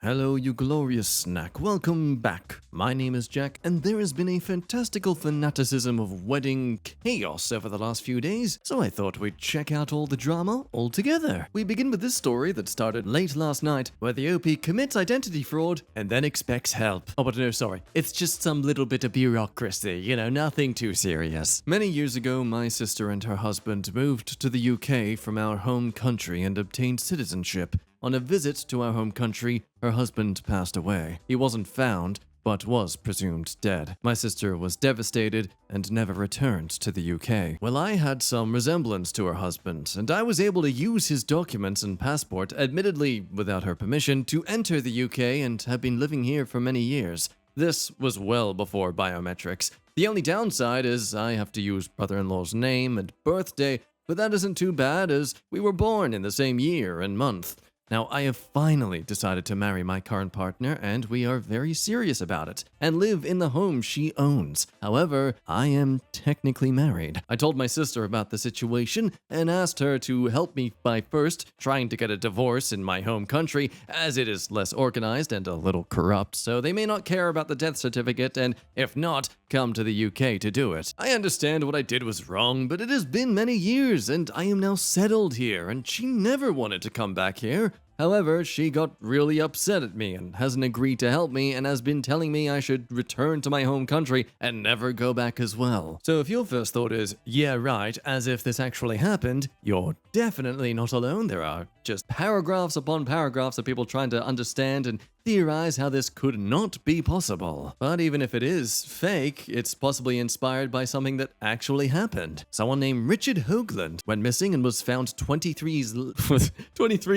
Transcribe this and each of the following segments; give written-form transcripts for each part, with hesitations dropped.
Hello, you glorious snack. Welcome back. My name is Jack, and there has been a fantastical fanaticism of wedding chaos over the last few days, so I thought we'd check out all the drama all together. We begin with this story that started late last night, where the OP commits identity fraud and then expects help. Oh, but no, sorry. It's just some little bit of bureaucracy, nothing too serious. Many years ago, my sister and her husband moved to the UK from our home country and obtained citizenship. On a visit to our home country, her husband passed away. He wasn't found, but was presumed dead. My sister was devastated and never returned to the UK. Well, I had some resemblance to her husband, and I was able to use his documents and passport, admittedly without her permission, to enter the UK and have been living here for many years. This was well before biometrics. The only downside is I have to use brother-in-law's name and birthday, but that isn't too bad as we were born in the same year and month. Now, I have finally decided to marry my current partner, and we are very serious about it, and live in the home she owns. However, I am technically married. I told my sister about the situation, and asked her to help me by first trying to get a divorce in my home country, as it is less organized and a little corrupt, so they may not care about the death certificate, and if not, come to the UK to do it. I understand what I did was wrong, but it has been many years, and I am now settled here, and she never wanted to come back here. However, she got really upset at me and hasn't agreed to help me and has been telling me I should return to my home country and never go back as well. So if your first thought is, yeah right, as if this actually happened, you're definitely not alone. There are just paragraphs upon paragraphs of people trying to understand and theorize how this could not be possible. But even if it is fake, it's possibly inspired by something that actually happened. Someone named Richard Hoagland went missing and was found 23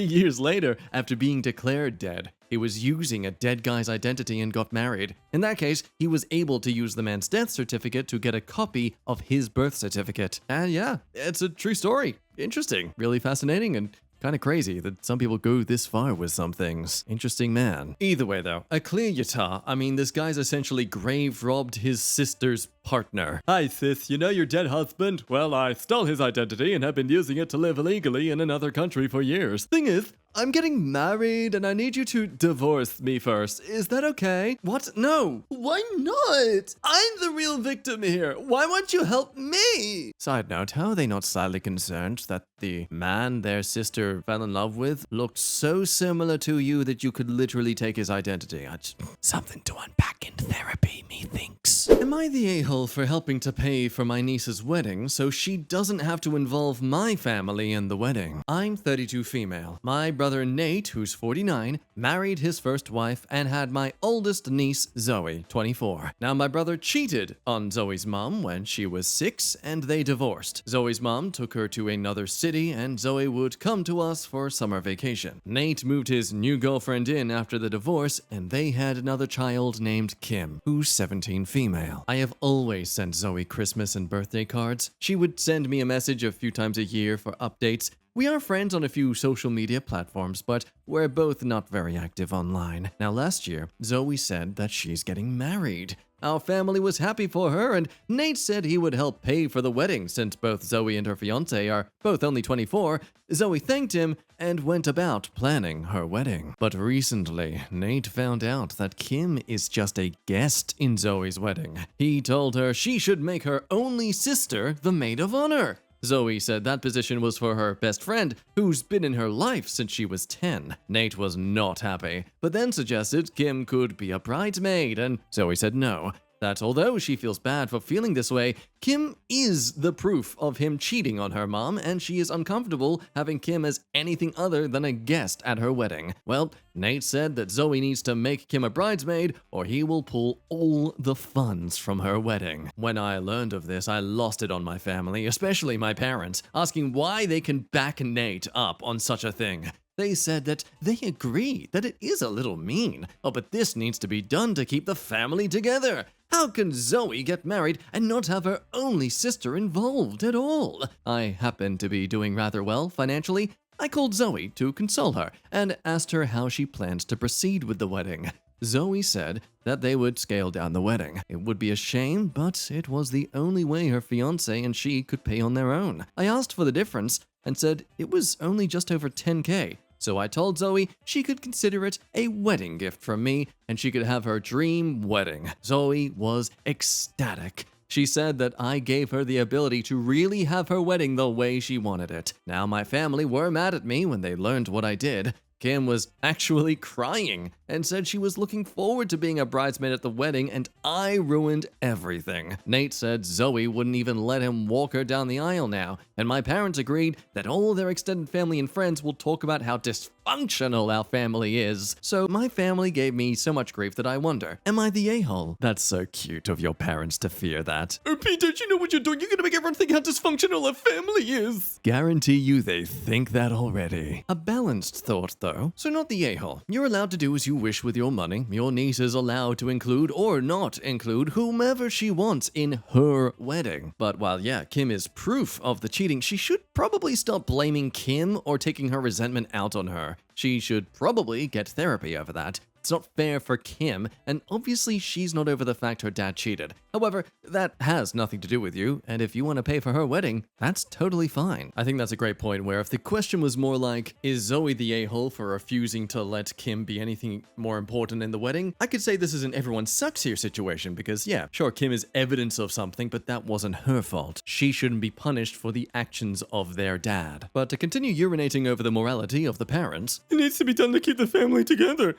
years later after being declared dead. He was using a dead guy's identity and got married. In that case, he was able to use the man's death certificate to get a copy of his birth certificate. And yeah, it's a true story. Interesting, really fascinating, and kind of crazy that some people go this far with some things. Interesting man. Either way though, a clear Utah. I mean, this guy's essentially grave robbed his sister's partner. Hi sis, you know your dead husband? Well, I stole his identity and have been using it to live illegally in another country for years. Thing is, I'm getting married and I need you to divorce me first. Is that okay? What? No. Why not? I'm the real victim here. Why won't you help me? Side note, how are they not slightly concerned that the man their sister fell in love with looked so similar to you that you could literally take his identity? Something to unpack in therapy, methinks. Am I the a-hole for helping to pay for my niece's wedding so she doesn't have to involve my family in the wedding? I'm 32 female. My brother Nate, who's 49, married his first wife and had my oldest niece, Zoe, 24. Now, my brother cheated on Zoe's mom when she was 6, and they divorced. Zoe's mom took her to another city, and Zoe would come to us for summer vacation. Nate moved his new girlfriend in after the divorce, and they had another child named Kim, who's 17 female. I have always sent Zoe Christmas and birthday cards. She would send me a message a few times a year for updates. We are friends on a few social media platforms, but we're both not very active online. Now, last year, Zoe said that she's getting married. Our family was happy for her, and Nate said he would help pay for the wedding since both Zoe and her fiancé are both only 24. Zoe thanked him and went about planning her wedding. But recently, Nate found out that Kim is just a guest in Zoe's wedding. He told her she should make her only sister the maid of honor. Zoe said that position was for her best friend, who's been in her life since she was 10. Nate was not happy, but then suggested Kim could be a bridesmaid, and Zoe said no. That although she feels bad for feeling this way, Kim is the proof of him cheating on her mom, and she is uncomfortable having Kim as anything other than a guest at her wedding. Well, Nate said that Zoe needs to make Kim a bridesmaid, or he will pull all the funds from her wedding. When I learned of this, I lost it on my family, especially my parents, asking why they can back Nate up on such a thing. They said that they agree that it is a little mean. Oh, but this needs to be done to keep the family together. How can Zoe get married and not have her only sister involved at all? I happen to be doing rather well financially. I called Zoe to console her and asked her how she plans to proceed with the wedding. Zoe said that they would scale down the wedding. It would be a shame, but it was the only way her fiancé and she could pay on their own. I asked for the difference and said it was only just over $10K. So I told Zoe she could consider it a wedding gift from me and she could have her dream wedding. Zoe was ecstatic. She said that I gave her the ability to really have her wedding the way she wanted it. Now, my family were mad at me when they learned what I did. Kim was actually crying and said she was looking forward to being a bridesmaid at the wedding, and I ruined everything. Nate said Zoe wouldn't even let him walk her down the aisle now, and my parents agreed that all their extended family and friends will talk about how dysfunctional our family is. So my family gave me so much grief that I wonder, am I the a-hole? That's so cute of your parents to fear that. Oh, Pete, don't you know what you're doing? You're gonna make everyone think how dysfunctional our family is. Guarantee you they think that already. A balanced thought, though. So not the a-hole. You're allowed to do as you wish with your money. Your niece is allowed to include or not include whomever she wants in her wedding. But while yeah, Kim is proof of the cheating, she should probably stop blaming Kim or taking her resentment out on her. She should probably get therapy over that. It's not fair for Kim, and obviously she's not over the fact her dad cheated. However, that has nothing to do with you, and if you want to pay for her wedding, that's totally fine. I think that's a great point where if the question was more like, is Zoe the a-hole for refusing to let Kim be anything more important in the wedding? I could say this is an everyone sucks here situation because yeah, sure, Kim is evidence of something, but that wasn't her fault. She shouldn't be punished for the actions of their dad. But to continue urinating over the morality of the parents, it needs to be done to keep the family together.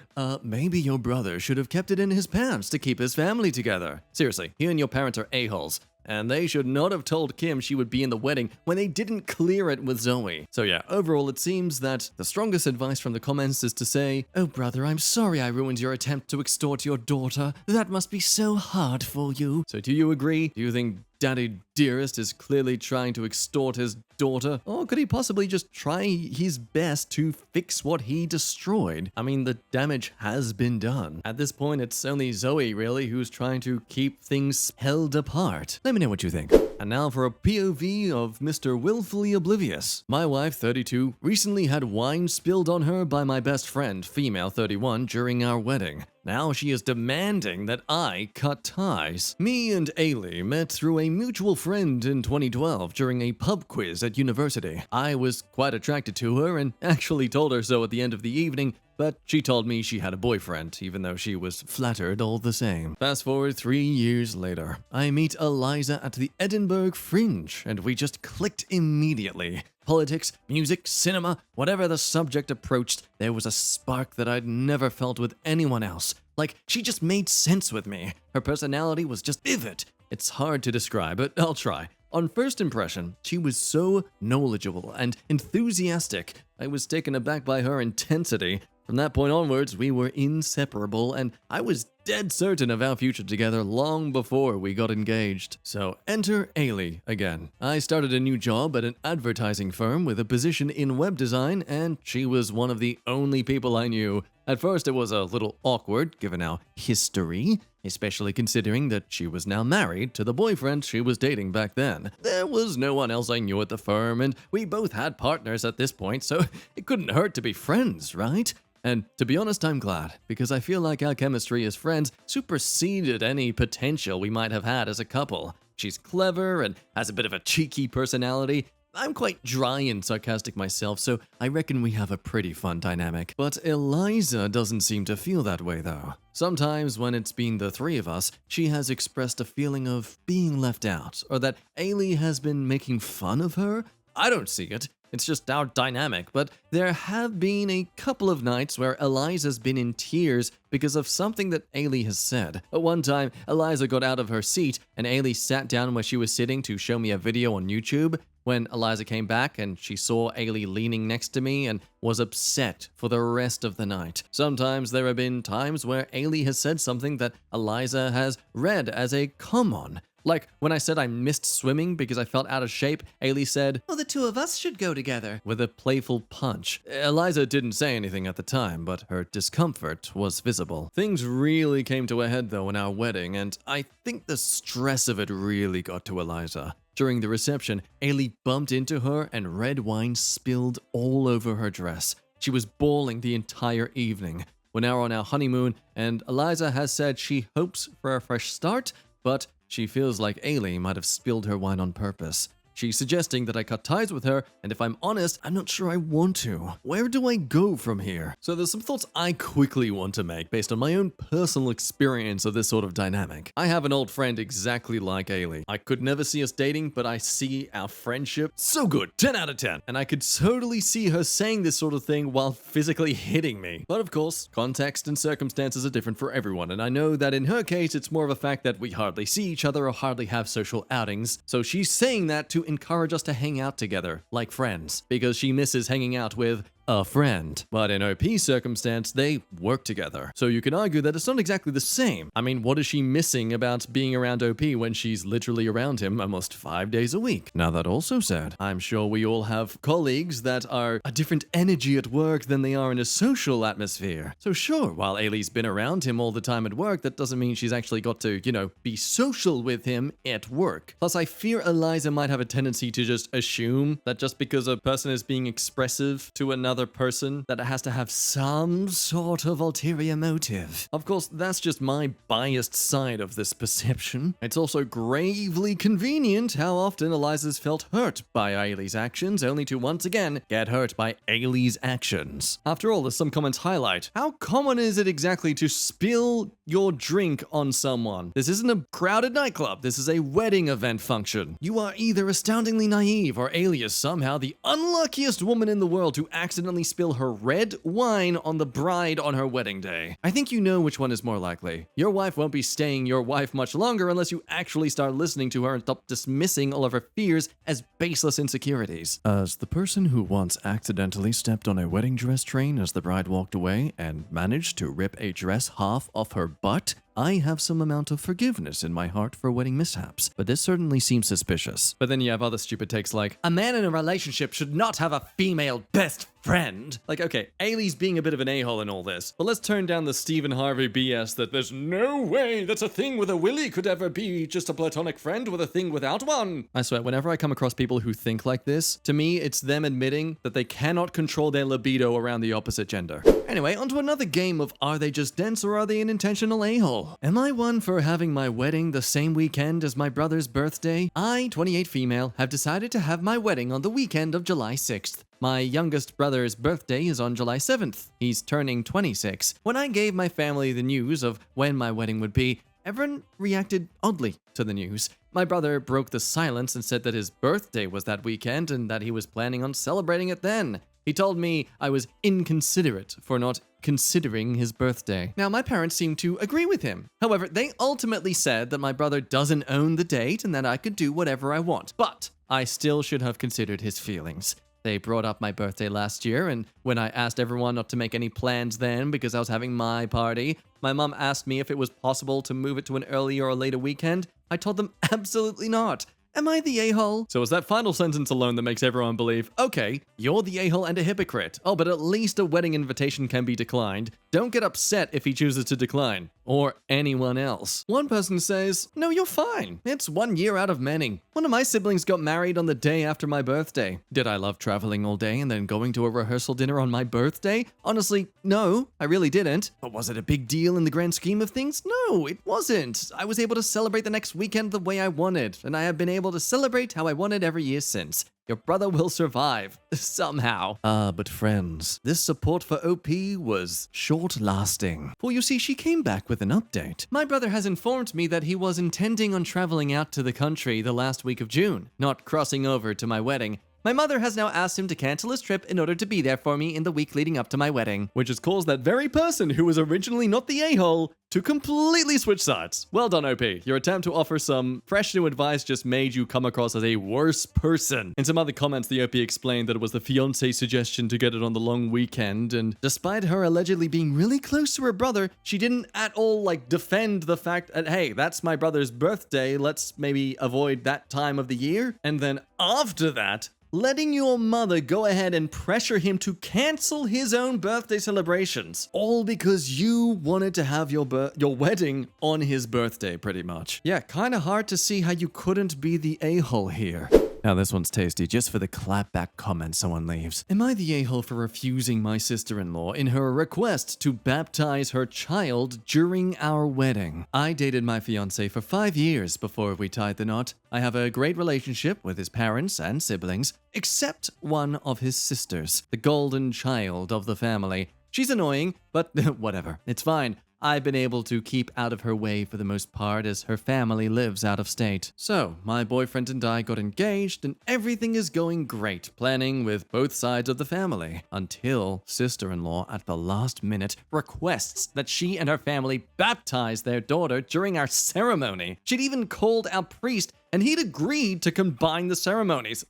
Maybe your brother should have kept it in his pants to keep his family together. Seriously, you and your parents are a-holes. And they should not have told Kim she would be in the wedding when they didn't clear it with Zoe. So yeah, overall it seems that the strongest advice from the comments is to say, "Oh brother, I'm sorry I ruined your attempt to extort your daughter. That must be so hard for you." So do you agree? Do you think Daddy Dearest is clearly trying to extort his daughter? Or could he possibly just try his best to fix what he destroyed? I mean, the damage has been done. At this point, it's only Zoe, really, who's trying to keep things held apart. Let me know what you think. And now for a POV of Mr. Willfully Oblivious. My wife, 32, recently had wine spilled on her by my best friend, female 31, during our wedding. Now she is demanding that I cut ties. Me and Ailey met through a mutual friend in 2012 during a pub quiz at university. I was quite attracted to her and actually told her so at the end of the evening, but she told me she had a boyfriend, even though she was flattered all the same. Fast forward 3 years later. I meet Eliza at the Edinburgh Fringe, and we just clicked immediately. Politics, music, cinema, whatever the subject approached, there was a spark that I'd never felt with anyone else. Like, she just made sense with me. Her personality was just vivid. It's hard to describe, but I'll try. On first impression, she was so knowledgeable and enthusiastic. I was taken aback by her intensity. From that point onwards, we were inseparable, and I was dead certain of our future together long before we got engaged. So enter Ailey again. I started a new job at an advertising firm with a position in web design, and she was one of the only people I knew. At first, it was a little awkward, given our history, especially considering that she was now married to the boyfriend she was dating back then. There was no one else I knew at the firm, and we both had partners at this point, so it couldn't hurt to be friends, right? And to be honest, I'm glad, because I feel like our chemistry as friends superseded any potential we might have had as a couple. She's clever and has a bit of a cheeky personality. I'm quite dry and sarcastic myself, so I reckon we have a pretty fun dynamic. But Eliza doesn't seem to feel that way, though. Sometimes when it's been the three of us, she has expressed a feeling of being left out, or that Ailey has been making fun of her. I don't see it. It's just our dynamic, but there have been a couple of nights where Eliza's been in tears because of something that Ailey has said. At one time, Eliza got out of her seat and Ailey sat down where she was sitting to show me a video on YouTube. When Eliza came back and she saw Ailey leaning next to me and was upset for the rest of the night. Sometimes there have been times where Ailey has said something that Eliza has read as a come on. Like, when I said I missed swimming because I felt out of shape, Ailey said, "Oh, the two of us should go together," with a playful punch. Eliza didn't say anything at the time, but her discomfort was visible. Things really came to a head, though, in our wedding, and I think the stress of it really got to Eliza. During the reception, Ailey bumped into her and red wine spilled all over her dress. She was bawling the entire evening. We're now on our honeymoon, and Eliza has said she hopes for a fresh start, but she feels like Ailey might have spilled her wine on purpose. She's suggesting that I cut ties with her, and if I'm honest, I'm not sure I want to. Where do I go from here? So there's some thoughts I quickly want to make based on my own personal experience of this sort of dynamic. I have an old friend exactly like Ailey. I could never see us dating, but I see our friendship so good, 10 out of 10. And I could totally see her saying this sort of thing while physically hitting me. But of course, context and circumstances are different for everyone, and I know that in her case, it's more of a fact that we hardly see each other or hardly have social outings. So she's saying that to encourage us to hang out together, like friends, because she misses hanging out with a friend. But in OP's circumstance, they work together. So you can argue that it's not exactly the same. I mean, what is she missing about being around OP when she's literally around him almost 5 days a week? Now that also said, I'm sure we all have colleagues that are a different energy at work than they are in a social atmosphere. So sure, while Ailey's been around him all the time at work, that doesn't mean she's actually got to, be social with him at work. Plus, I fear Eliza might have a tendency to just assume that just because a person is being expressive to another person, that it has to have some sort of ulterior motive. Of course, that's just my biased side of this perception. It's also gravely convenient how often Eliza's felt hurt by Ailey's actions, only to once again get hurt by Ailey's actions. After all, as some comments highlight, how common is it exactly to spill your drink on someone? This isn't a crowded nightclub, this is a wedding event function. You are either astoundingly naive or Ailey is somehow the unluckiest woman in the world to accidentally spill her red wine on the bride on her wedding day. I think you know which one is more likely. Your wife won't be staying your wife much longer unless you actually start listening to her and stop dismissing all of her fears as baseless insecurities. As the person who once accidentally stepped on a wedding dress train as the bride walked away and managed to rip a dress half off her butt, I have some amount of forgiveness in my heart for wedding mishaps, but this certainly seems suspicious. But then you have other stupid takes like, a man in a relationship should not have a female best friend. Like, okay, Ailey's being a bit of an a-hole in all this, but let's turn down the Stephen Harvey BS that there's no way that a thing with a willy could ever be just a platonic friend with a thing without one. I swear, whenever I come across people who think like this, to me, it's them admitting that they cannot control their libido around the opposite gender. Anyway, onto another game of are they just dense or are they an intentional a-hole? Am I one for having my wedding the same weekend as my brother's birthday? I, 28 female, have decided to have my wedding on the weekend of July 6th. My youngest brother's birthday is on July 7th. He's turning 26. When I gave my family the news of when my wedding would be, everyone reacted oddly to the news. My brother broke the silence and said that his birthday was that weekend and that he was planning on celebrating it then. He told me I was inconsiderate for not considering his birthday. Now, my parents seemed to agree with him. However, they ultimately said that my brother doesn't own the date and that I could do whatever I want. But I still should have considered his feelings. They brought up my birthday last year, and when I asked everyone not to make any plans then because I was having my party, my mom asked me if it was possible to move it to an earlier or later weekend. I told them absolutely not. Am I the a-hole? So it's that final sentence alone that makes everyone believe, okay, you're the a-hole and a hypocrite. Oh, but at least a wedding invitation can be declined. Don't get upset if he chooses to decline. Or anyone else. One person says, no, you're fine. It's 1 year out of many. One of my siblings got married on the day after my birthday. Did I love traveling all day and then going to a rehearsal dinner on my birthday? Honestly, no, I really didn't. But was it a big deal in the grand scheme of things? No, it wasn't. I was able to celebrate the next weekend the way I wanted, and I have been able to celebrate how I wanted every year since. Your brother will survive. Somehow. But friends, this support for OP was short-lasting. For you see, she came back with an update. My brother has informed me that he was intending on traveling out to the country the last week of June, not crossing over to my wedding. My mother has now asked him to cancel his trip in order to be there for me in the week leading up to my wedding, which has caused that very person who was originally not the a-hole to completely switch sides. Well done, OP. Your attempt to offer some fresh new advice just made you come across as a worse person. In some other comments, the OP explained that it was the fiance's suggestion to get it on the long weekend, and despite her allegedly being really close to her brother, she didn't at all, defend the fact that, hey, that's my brother's birthday, let's maybe avoid that time of the year. And then after that, letting your mother go ahead and pressure him to cancel his own birthday celebrations. All because you wanted to have your wedding on his birthday, pretty much. Yeah, kinda hard to see how you couldn't be the a-hole here. Now this one's tasty just for the clapback comment someone leaves. Am I the a-hole for refusing my sister-in-law in her request to baptize her child during our wedding? I dated my fiancé for 5 years before we tied the knot. I have a great relationship with his parents and siblings, except one of his sisters, the golden child of the family. She's annoying, but whatever, it's fine. I've been able to keep out of her way for the most part as her family lives out of state. So, my boyfriend and I got engaged and everything is going great, planning with both sides of the family, until sister-in-law at the last minute requests that she and her family baptize their daughter during our ceremony. She'd even called our priest and he'd agreed to combine the ceremonies.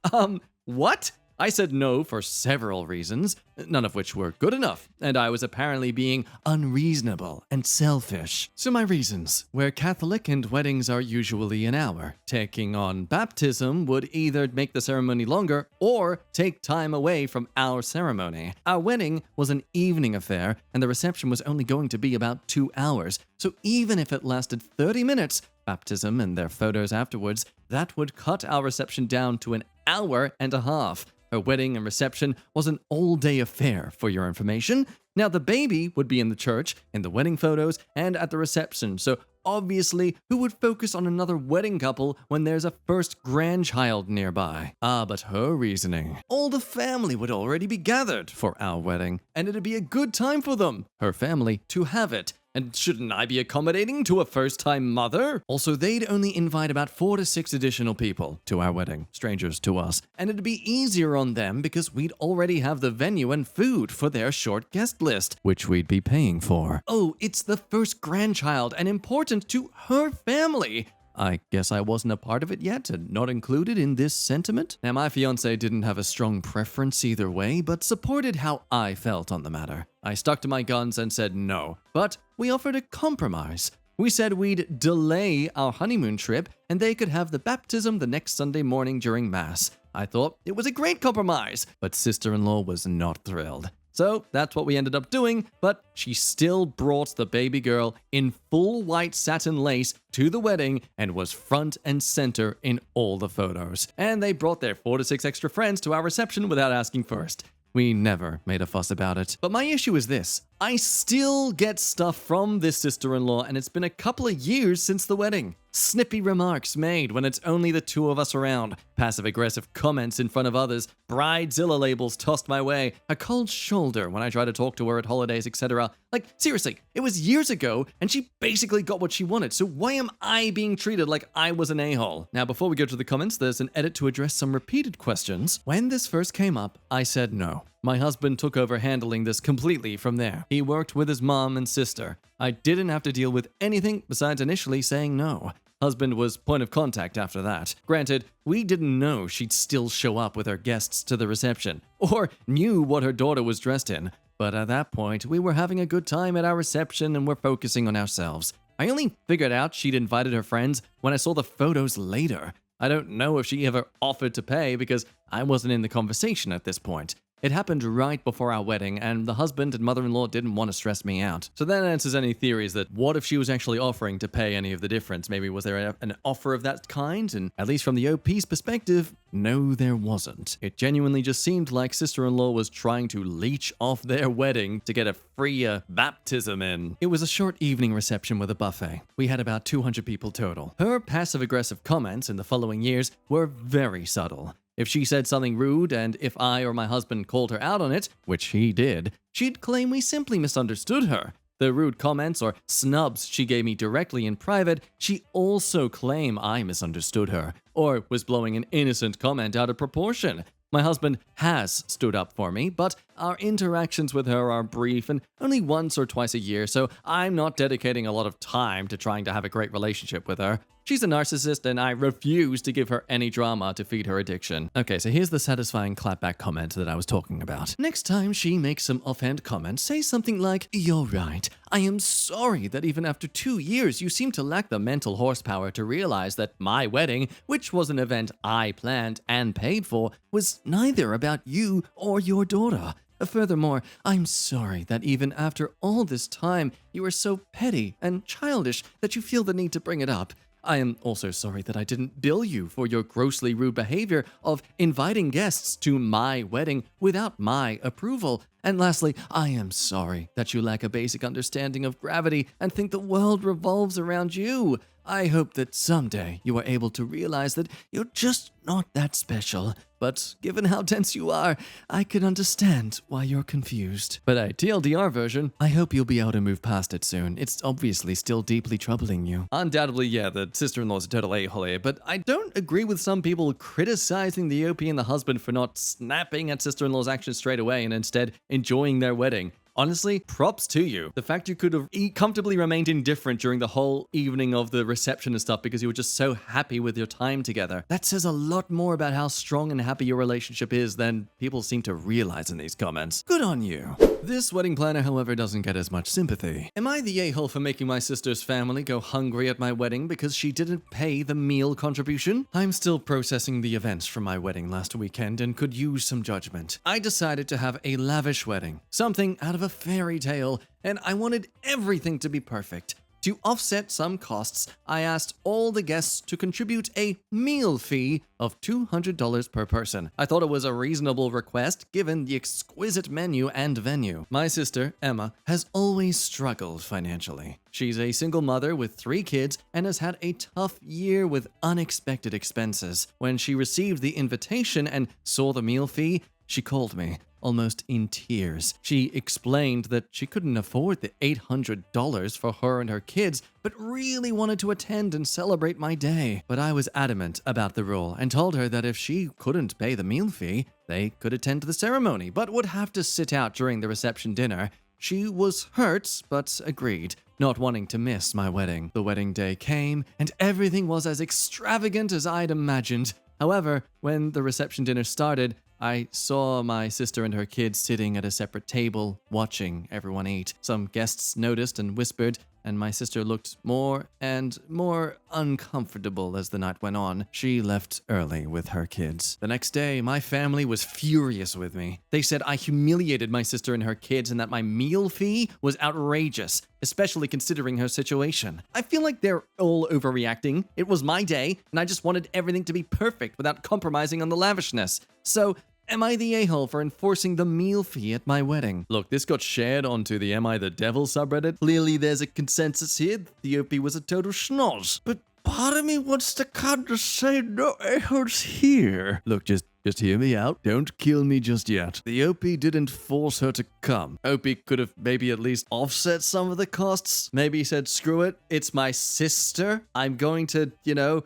What? I said no for several reasons, none of which were good enough, and I was apparently being unreasonable and selfish. So my reasons: we're Catholic and weddings are usually an hour. Taking on baptism would either make the ceremony longer or take time away from our ceremony. Our wedding was an evening affair, and the reception was only going to be about 2 hours, so even if it lasted 30 minutes, baptism and their photos afterwards, that would cut our reception down to an hour and a half. Her wedding and reception was an all-day affair, for your information. Now, the baby would be in the church, in the wedding photos, and at the reception, so obviously, who would focus on another wedding couple when there's a first grandchild nearby? But her reasoning: all the family would already be gathered for our wedding, and it'd be a good time for them, her family, to have it. And shouldn't I be accommodating to a first-time mother? Also, they'd only invite about 4 to 6 additional people to our wedding, strangers to us, and it'd be easier on them because we'd already have the venue and food for their short guest list, which we'd be paying for. Oh, it's the first grandchild and important to her family. I guess I wasn't a part of it yet and not included in this sentiment. Now, my fiancé didn't have a strong preference either way, but supported how I felt on the matter. I stuck to my guns and said no, but we offered a compromise. We said we'd delay our honeymoon trip and they could have the baptism the next Sunday morning during Mass. I thought it was a great compromise, but sister-in-law was not thrilled. So that's what we ended up doing, but she still brought the baby girl in full white satin lace to the wedding and was front and center in all the photos. And they brought their 4 to 6 extra friends to our reception without asking first. We never made a fuss about it. But my issue is this: I still get stuff from this sister-in-law, and it's been a couple of years since the wedding. Snippy remarks made when it's only the two of us around, passive-aggressive comments in front of others, Bridezilla labels tossed my way, a cold shoulder when I try to talk to her at holidays, etc. Like, seriously, it was years ago, and she basically got what she wanted, so why am I being treated like I was an a-hole? Now, before we go to the comments, there's an edit to address some repeated questions. When this first came up, I said no. My husband took over handling this completely from there. He worked with his mom and sister. I didn't have to deal with anything besides initially saying no. Husband was point of contact after that. Granted, we didn't know she'd still show up with her guests to the reception, or knew what her daughter was dressed in. But at that point, we were having a good time at our reception and were focusing on ourselves. I only figured out she'd invited her friends when I saw the photos later. I don't know if she ever offered to pay because I wasn't in the conversation at this point. It happened right before our wedding, and the husband and mother-in-law didn't want to stress me out. So that answers any theories that what if she was actually offering to pay any of the difference? Maybe was there an offer of that kind? And at least from the OP's perspective, no, there wasn't. It genuinely just seemed like sister-in-law was trying to leech off their wedding to get a free baptism in. It was a short evening reception with a buffet. We had about 200 people total. Her passive-aggressive comments in the following years were very subtle. If she said something rude, and if I or my husband called her out on it, which he did, she'd claim we simply misunderstood her. The rude comments or snubs she gave me directly in private, she also claimed I misunderstood her, or was blowing an innocent comment out of proportion. My husband has stood up for me, but our interactions with her are brief and only once or twice a year, so I'm not dedicating a lot of time to trying to have a great relationship with her. She's a narcissist, and I refuse to give her any drama to feed her addiction. Okay, so here's the satisfying clapback comment that I was talking about. Next time she makes some offhand comment, say something like, "You're right. I am sorry that even after 2 years you seem to lack the mental horsepower to realize that my wedding, which was an event I planned and paid for, was neither about you or your daughter. Furthermore, I'm sorry that even after all this time, you are so petty and childish that you feel the need to bring it up. I am also sorry that I didn't bill you for your grossly rude behavior of inviting guests to my wedding without my approval. And lastly, I am sorry that you lack a basic understanding of gravity and think the world revolves around you. I hope that someday you are able to realize that you're just not that special. But given how tense you are, I can understand why you're confused. But TLDR version, I hope you'll be able to move past it soon. It's obviously still deeply troubling you. Undoubtedly, yeah, the sister-in-law's a total a-hole here, but I don't agree with some people criticizing the OP and the husband for not snapping at sister-in-law's actions straight away and instead enjoying their wedding. Honestly, props to you. The fact you could have comfortably remained indifferent during the whole evening of the reception and stuff because you were just so happy with your time together. That says a lot more about how strong and happy your relationship is than people seem to realize in these comments. Good on you. This wedding planner, however, doesn't get as much sympathy. Am I the a-hole for making my sister's family go hungry at my wedding because she didn't pay the meal contribution? I'm still processing the events from my wedding last weekend and could use some judgment. I decided to have a lavish wedding, something out of a fairy tale, and I wanted everything to be perfect. To offset some costs, I asked all the guests to contribute a meal fee of $200 per person. I thought it was a reasonable request given the exquisite menu and venue. My sister, Emma, has always struggled financially. She's a single mother with 3 kids and has had a tough year with unexpected expenses. When she received the invitation and saw the meal fee, she called me, almost in tears. She explained that she couldn't afford the $800 for her and her kids, but really wanted to attend and celebrate my day. But I was adamant about the rule and told her that if she couldn't pay the meal fee, they could attend the ceremony, but would have to sit out during the reception dinner. She was hurt, but agreed, not wanting to miss my wedding. The wedding day came, and everything was as extravagant as I'd imagined. However, when the reception dinner started, I saw my sister and her kids sitting at a separate table, watching everyone eat. Some guests noticed and whispered, and my sister looked more and more uncomfortable as the night went on. She left early with her kids. The next day, my family was furious with me. They said I humiliated my sister and her kids and that my meal fee was outrageous, especially considering her situation. I feel like they're all overreacting. It was my day, and I just wanted everything to be perfect without compromising on the lavishness. So, am I the a-hole for enforcing the meal fee at my wedding? Look, this got shared onto the Am I the Devil subreddit. Clearly there's a consensus here that the OP was a total schnoz. But part of me wants to kind of say no a-holes here. Look, just hear me out. Don't kill me just yet. The OP didn't force her to come. OP could have maybe at least offset some of the costs. Maybe said, screw it, it's my sister. I'm going to,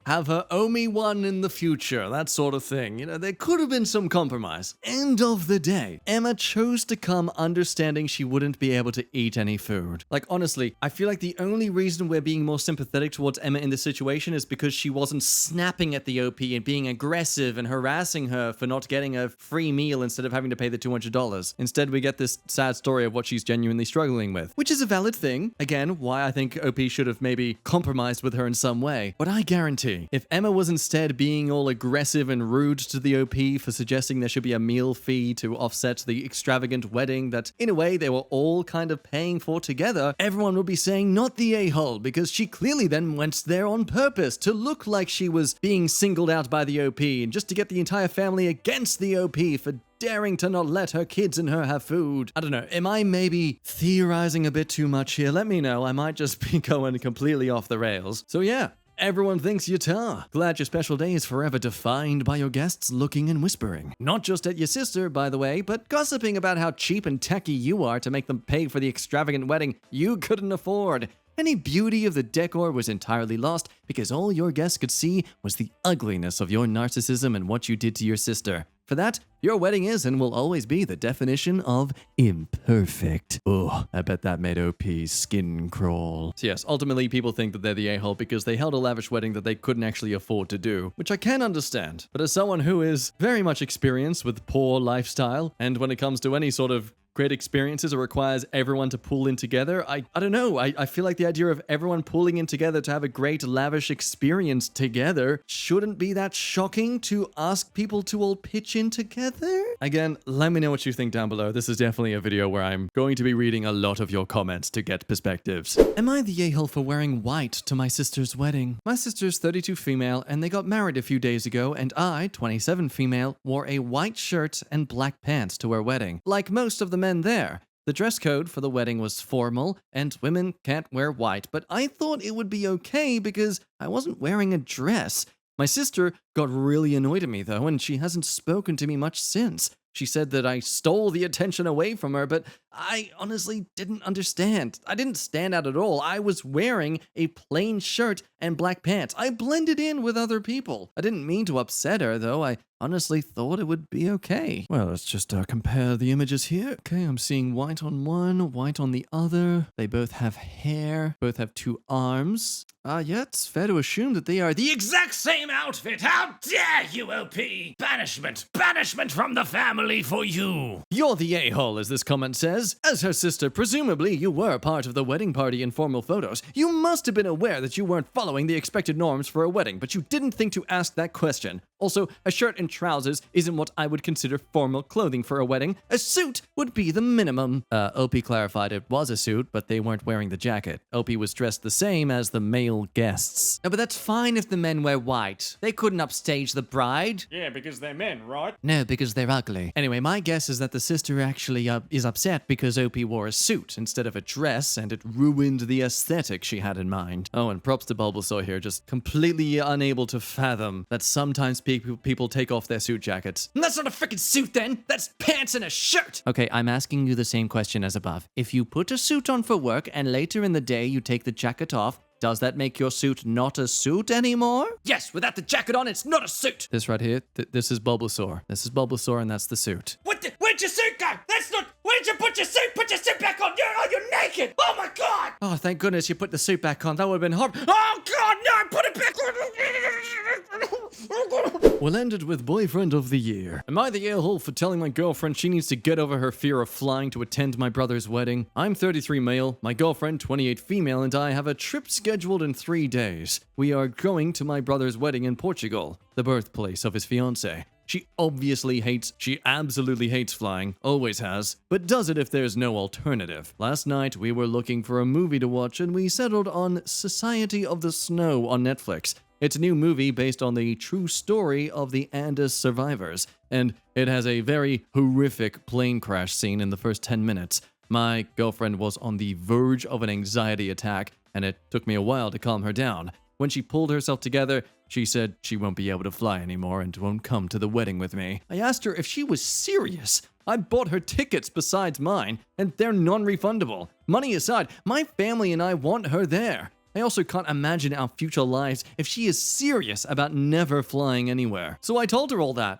have her owe me one in the future. That sort of thing. There could have been some compromise. End of the day, Emma chose to come understanding she wouldn't be able to eat any food. Like, honestly, I feel like the only reason we're being more sympathetic towards Emma in this situation is because she wasn't snapping at the OP and being aggressive and harassing her for not getting a free meal instead of having to pay the $200. Instead, we get this sad story of what she's genuinely struggling with, which is a valid thing. Again, why I think OP should have maybe compromised with her in some way. But I guarantee, if Emma was instead being all aggressive and rude to the OP for suggesting there should be a meal fee to offset the extravagant wedding that, in a way, they were all kind of paying for together, everyone would be saying not the a-hole, because she clearly then went there on purpose to look like she was being singled out by the OP and just to get the entire family against the OP for daring to not let her kids and her have food. I don't know, am I maybe theorizing a bit too much here? Let me know, I might just be going completely off the rails. So yeah, everyone thinks you're tar. Glad your special day is forever defined by your guests looking and whispering. Not just at your sister, by the way, but gossiping about how cheap and tacky you are to make them pay for the extravagant wedding you couldn't afford. Any beauty of the decor was entirely lost because all your guests could see was the ugliness of your narcissism and what you did to your sister. For that, your wedding is and will always be the definition of imperfect. Oh, I bet that made OP's skin crawl. So yes, ultimately people think that they're the a-hole because they held a lavish wedding that they couldn't actually afford to do, which I can understand. But as someone who is very much experienced with poor lifestyle, and when it comes to any sort of great experiences or requires everyone to pull in together. I don't know. I feel like the idea of everyone pulling in together to have a great lavish experience together shouldn't be that shocking to ask people to all pitch in together. Again, let me know what you think down below. This is definitely a video where I'm going to be reading a lot of your comments to get perspectives. Am I the a-hole for wearing white to my sister's wedding? My sister's 32 female and they got married a few days ago, and I, 27 female, wore a white shirt and black pants to our wedding. Like most of the men there. The dress code for the wedding was formal, and women can't wear white, but I thought it would be okay because I wasn't wearing a dress. My sister got really annoyed at me though, and she hasn't spoken to me much since. She said that I stole the attention away from her, but I honestly didn't understand. I didn't stand out at all. I was wearing a plain shirt and black pants. I blended in with other people. I didn't mean to upset her, though. I honestly thought it would be okay. Well, let's just compare the images here. Okay, I'm seeing white on one, white on the other. They both have hair, both have two arms. Yeah, it's fair to assume that they are the exact same outfit. How dare you, OP! Banishment! Banishment from the family for you! You're the a-hole, as this comment says. As her sister, presumably you were part of the wedding party in formal photos. You must have been aware that you weren't following the expected norms for a wedding, but you didn't think to ask that question. Also, a shirt and trousers isn't what I would consider formal clothing for a wedding. A suit would be the minimum. OP clarified it was a suit, but they weren't wearing the jacket. OP was dressed the same as the male guests. No, but that's fine if the men wear white. They couldn't upstage the bride. Yeah, because they're men, right? No, because they're ugly. Anyway, my guess is that the sister actually is upset because OP wore a suit instead of a dress, and it ruined the aesthetic she had in mind. Oh, and props to Bulbasaur here, just completely unable to fathom that sometimes people take off their suit jackets. And that's not a freaking suit then! That's pants and a shirt! Okay, I'm asking you the same question as above. If you put a suit on for work and later in the day you take the jacket off, does that make your suit not a suit anymore? Yes, without the jacket on, it's not a suit! This right here, this is Bulbasaur. This is Bulbasaur and that's the suit. Where'd your suit go? That's not... Where'd you put your suit? Put your suit back on! You're naked! Oh my god! Oh, thank goodness you put the suit back on. That would have been horrible. Oh god, no! Put it back on! Well, ended with boyfriend of the year. Am I the a-hole for telling my girlfriend she needs to get over her fear of flying to attend my brother's wedding? I'm 33 male, my girlfriend 28 female, and I have a trip scheduled in 3 days. We are going to my brother's wedding in Portugal, the birthplace of his fiancée. She absolutely hates flying, always has, but does it if there's no alternative. Last night, we were looking for a movie to watch and we settled on Society of the Snow on Netflix. It's a new movie based on the true story of the Andes survivors, and it has a very horrific plane crash scene in the first 10 minutes. My girlfriend was on the verge of an anxiety attack, and it took me a while to calm her down. When she pulled herself together, she said she won't be able to fly anymore and won't come to the wedding with me. I asked her if she was serious. I bought her tickets besides mine, and they're non-refundable. Money aside, my family and I want her there. I also can't imagine our future lives if she is serious about never flying anywhere. So I told her all that.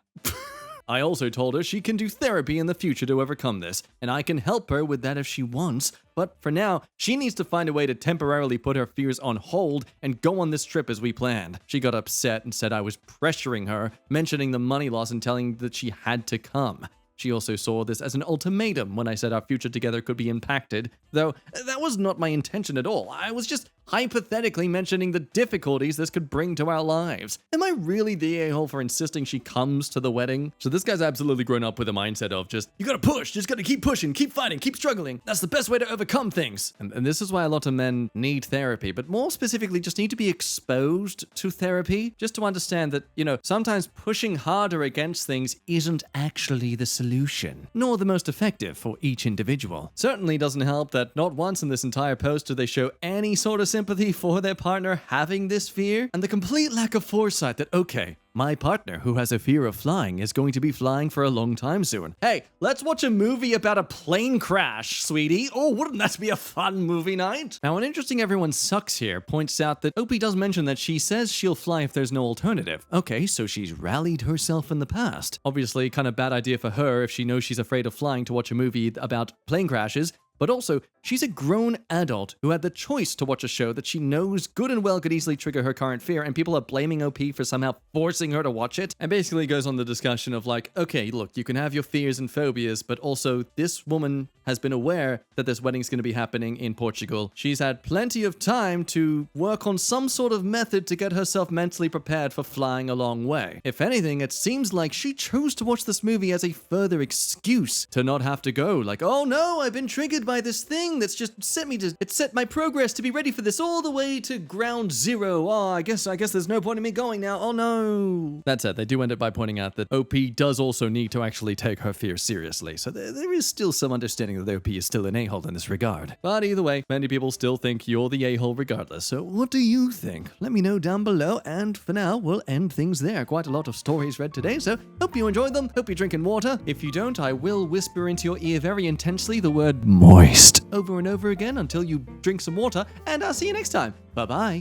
I also told her she can do therapy in the future to overcome this, and I can help her with that if she wants. But for now, she needs to find a way to temporarily put her fears on hold and go on this trip as we planned. She got upset and said I was pressuring her, mentioning the money loss and telling that she had to come. She also saw this as an ultimatum when I said our future together could be impacted, though that was not my intention at all. I was just hypothetically mentioning the difficulties this could bring to our lives. Am I really the a-hole for insisting she comes to the wedding? So this guy's absolutely grown up with a mindset of just, you gotta push, just gotta keep pushing, keep fighting, keep struggling. That's the best way to overcome things. And this is why a lot of men need therapy, but more specifically just need to be exposed to therapy, just to understand that, sometimes pushing harder against things isn't actually the solution, nor the most effective for each individual. Certainly doesn't help that not once in this entire post do they show any sort of sympathy for their partner having this fear, and the complete lack of foresight that, okay, my partner who has a fear of flying is going to be flying for a long time soon. Hey, let's watch a movie about a plane crash, sweetie. Oh, wouldn't that be a fun movie night? Now, an interesting everyone sucks here points out that Opie does mention that she says she'll fly if there's no alternative. Okay, so she's rallied herself in the past. Obviously, kind of bad idea for her if she knows she's afraid of flying to watch a movie about plane crashes, but also she's a grown adult who had the choice to watch a show that she knows good and well could easily trigger her current fear, and people are blaming OP for somehow forcing her to watch it. And basically goes on the discussion of like, okay, look, you can have your fears and phobias, but also this woman has been aware that this wedding's going to be happening in Portugal. She's had plenty of time to work on some sort of method to get herself mentally prepared for flying a long way. If anything, it seems like she chose to watch this movie as a further excuse to not have to go. Like, oh no, I've been triggered by this thing that's just set my progress to be ready for this all the way to ground zero. Oh, I guess there's no point in me going now. Oh no. That said, they do end up by pointing out that OP does also need to actually take her fear seriously. So there is still some understanding that OP is still an a-hole in this regard. But either way, many people still think you're the a-hole regardless. So what do you think? Let me know down below. And for now, we'll end things there. Quite a lot of stories read today, so hope you enjoyed them. Hope you're drinking water. If you don't, I will whisper into your ear very intensely the word moist over and over again until you drink some water, and I'll see you next time. Bye-bye.